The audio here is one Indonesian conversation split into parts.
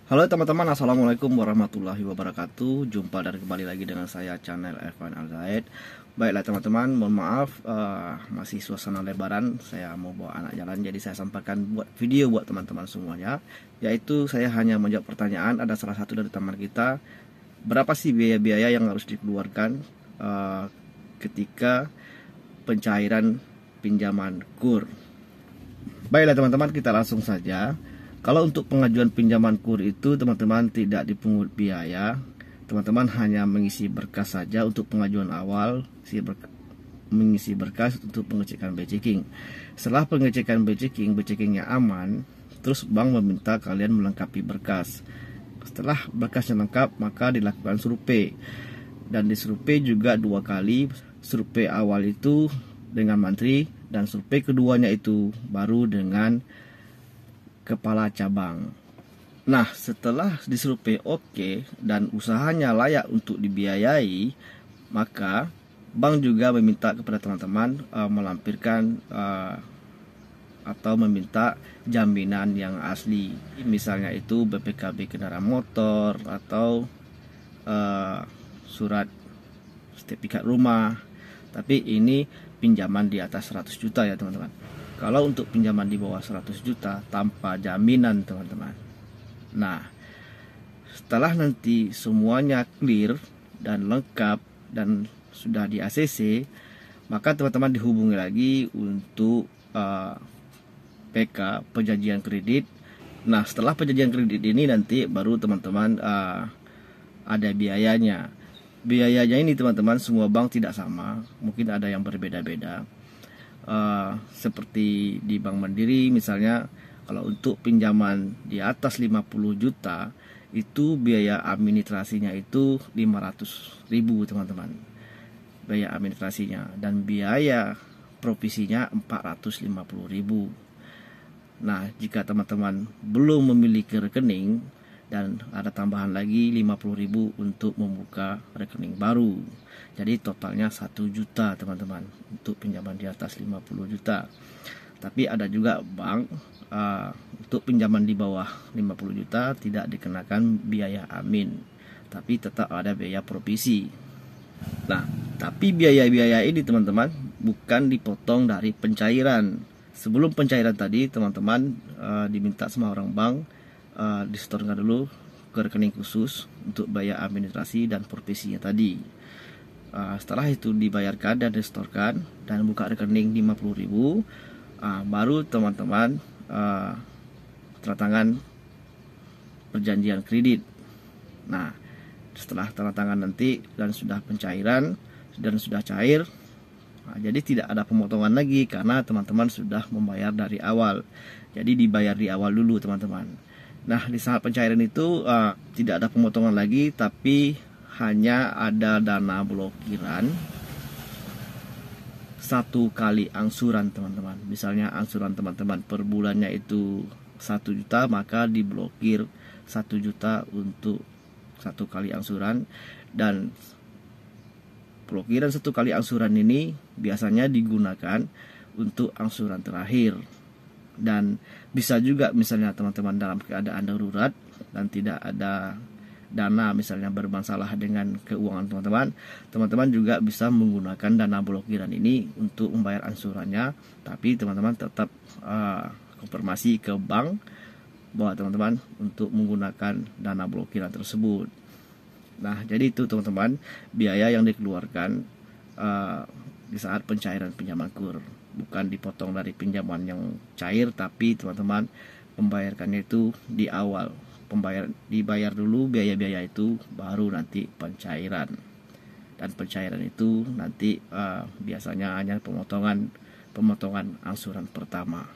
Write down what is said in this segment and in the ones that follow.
Halo teman-teman, assalamualaikum warahmatullahi wabarakatuh. Jumpa dan kembali lagi dengan saya channel Evan Al-Zaid. Baiklah teman-teman, mohon maaf masih suasana lebaran. Saya mau bawa anak jalan, jadi saya sampaikan buat video buat teman-teman semuanya. Yaitu saya hanya menjawab pertanyaan. Ada salah satu dari teman kita, berapa sih biaya-biaya yang harus dikeluarkan ketika pencairan pinjaman KUR? Baiklah teman-teman, kita langsung saja. Kalau untuk pengajuan pinjaman KUR itu teman-teman tidak dipungut biaya. Teman-teman hanya mengisi berkas saja untuk pengajuan awal, mengisi berkas untuk pengecekan B-checking. Setelah pengecekan B-checkingnya aman, terus bank meminta kalian melengkapi berkas. Setelah berkasnya lengkap, maka dilakukan survei. Dan di survei juga 2 kali. Survei awal itu dengan mantri, dan survei keduanya itu baru dengan kepala cabang. Nah, setelah disurvei oke dan usahanya layak untuk dibiayai, maka bank juga meminta kepada teman-teman melampirkan atau meminta jaminan yang asli. Misalnya itu BPKB kendaraan motor atau surat sertifikat rumah. Tapi ini pinjaman di atas 100 juta ya teman-teman. Kalau untuk pinjaman di bawah 100 juta tanpa jaminan teman-teman. Nah, setelah nanti semuanya clear dan lengkap dan sudah di ACC, maka teman-teman dihubungi lagi untuk PK, perjanjian kredit. Nah, setelah perjanjian kredit ini nanti baru teman-teman ada biayanya. Biayanya ini teman-teman semua bank tidak sama, mungkin ada yang berbeda-beda. Seperti di Bank Mandiri misalnya, kalau untuk pinjaman di atas 50 juta itu biaya administrasinya itu 500.000 teman-teman, biaya administrasinya, dan biaya provisinya 450.000. Nah, jika teman-teman belum memiliki rekening dan ada tambahan lagi 50.000 untuk membuka rekening baru. Jadi totalnya 1 juta teman-teman untuk pinjaman di atas 50 juta. Tapi ada juga bank untuk pinjaman di bawah 50 juta tidak dikenakan biaya admin, tapi tetap ada biaya provisi. Nah, tapi biaya-biaya ini teman-teman bukan dipotong dari pencairan. Sebelum pencairan tadi teman-teman diminta sama orang bank disetorkan dulu ke rekening khusus untuk biaya administrasi dan provisinya tadi. Setelah itu dibayarkan dan disetorkan dan buka rekening 50.000, baru teman-teman tanda tangan perjanjian kredit. Nah, setelah tanda tangan nanti dan sudah pencairan dan sudah cair, jadi tidak ada pemotongan lagi karena teman-teman sudah membayar dari awal. Jadi dibayar di awal dulu teman-teman. Nah, di saat pencairan itu tidak ada pemotongan lagi, tapi hanya ada dana blokiran 1 kali angsuran teman-teman. Misalnya angsuran teman-teman per bulannya itu 1 juta, maka diblokir 1 juta untuk 1 kali angsuran. Dan blokiran 1 kali angsuran ini biasanya digunakan untuk angsuran terakhir. Dan bisa juga misalnya teman-teman dalam keadaan darurat dan tidak ada dana, misalnya bermasalah dengan keuangan teman-teman juga bisa menggunakan dana blokiran ini untuk membayar angsurannya. Tapi teman-teman tetap konfirmasi ke bank bahwa teman-teman untuk menggunakan dana blokiran tersebut. Nah, jadi itu teman-teman biaya yang dikeluarkan di saat pencairan pinjaman KUR. Bukan dipotong dari pinjaman yang cair, tapi teman-teman membayarkannya itu di awal. Dibayar dulu biaya-biaya itu, baru nanti pencairan. Dan pencairan itu nanti biasanya hanya pemotongan angsuran pertama.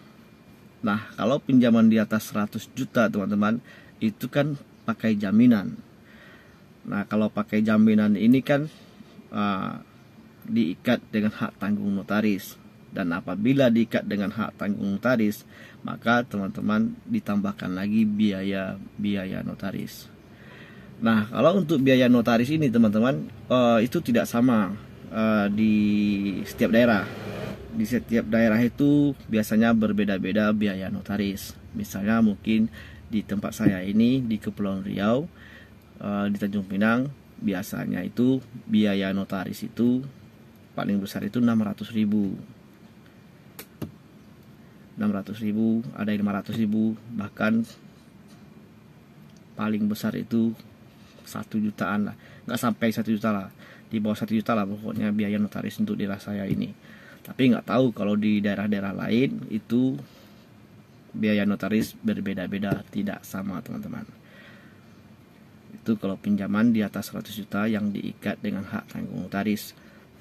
Nah, kalau pinjaman di atas 100 juta teman-teman, itu kan pakai jaminan. Nah, kalau pakai jaminan ini kan diikat dengan hak tanggung notaris. Dan apabila diikat dengan hak tanggung notaris, maka teman-teman ditambahkan lagi biaya notaris. Nah, kalau untuk biaya notaris ini teman-teman itu tidak sama di setiap daerah. Di setiap daerah itu biasanya berbeda-beda biaya notaris. Misalnya mungkin di tempat saya ini di Kepulauan Riau, di Tanjung Pinang, biasanya itu biaya notaris itu paling besar itu 600.000. 600.000, ada yang 500.000, bahkan paling besar itu 1 jutaan lah, nggak sampai 1 juta lah, di bawah 1 juta lah pokoknya biaya notaris untuk daerah saya ini. Tapi nggak tahu kalau di daerah-daerah lain itu biaya notaris berbeda-beda, tidak sama teman-teman. Itu kalau pinjaman di atas 100 juta yang diikat dengan hak tanggung notaris.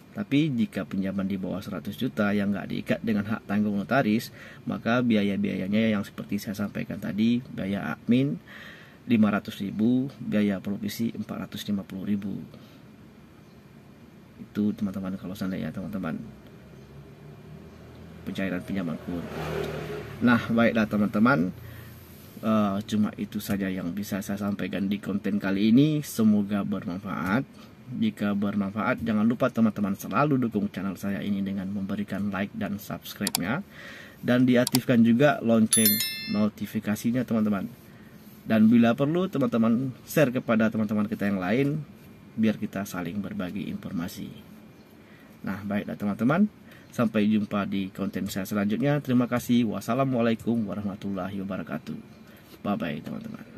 Tapi jika pinjaman di bawah 100 juta yang nggak diikat dengan hak tanggung notaris, maka biaya-biayanya yang seperti saya sampaikan tadi, biaya admin 500.000, biaya provisi 450.000. Itu teman-teman kalau seandainya teman-teman pencairan pinjaman kur. Nah, baiklah teman-teman, cuma itu saja yang bisa saya sampaikan di konten kali ini. Semoga bermanfaat. Jika bermanfaat, jangan lupa teman-teman selalu dukung channel saya ini dengan memberikan like dan subscribe-nya, dan diaktifkan juga lonceng notifikasinya teman-teman. Dan bila perlu teman-teman share kepada teman-teman kita yang lain, biar kita saling berbagi informasi. Nah, baiklah teman-teman, sampai jumpa di konten saya selanjutnya. Terima kasih. Wassalamualaikum warahmatullahi wabarakatuh. Bye bye teman-teman.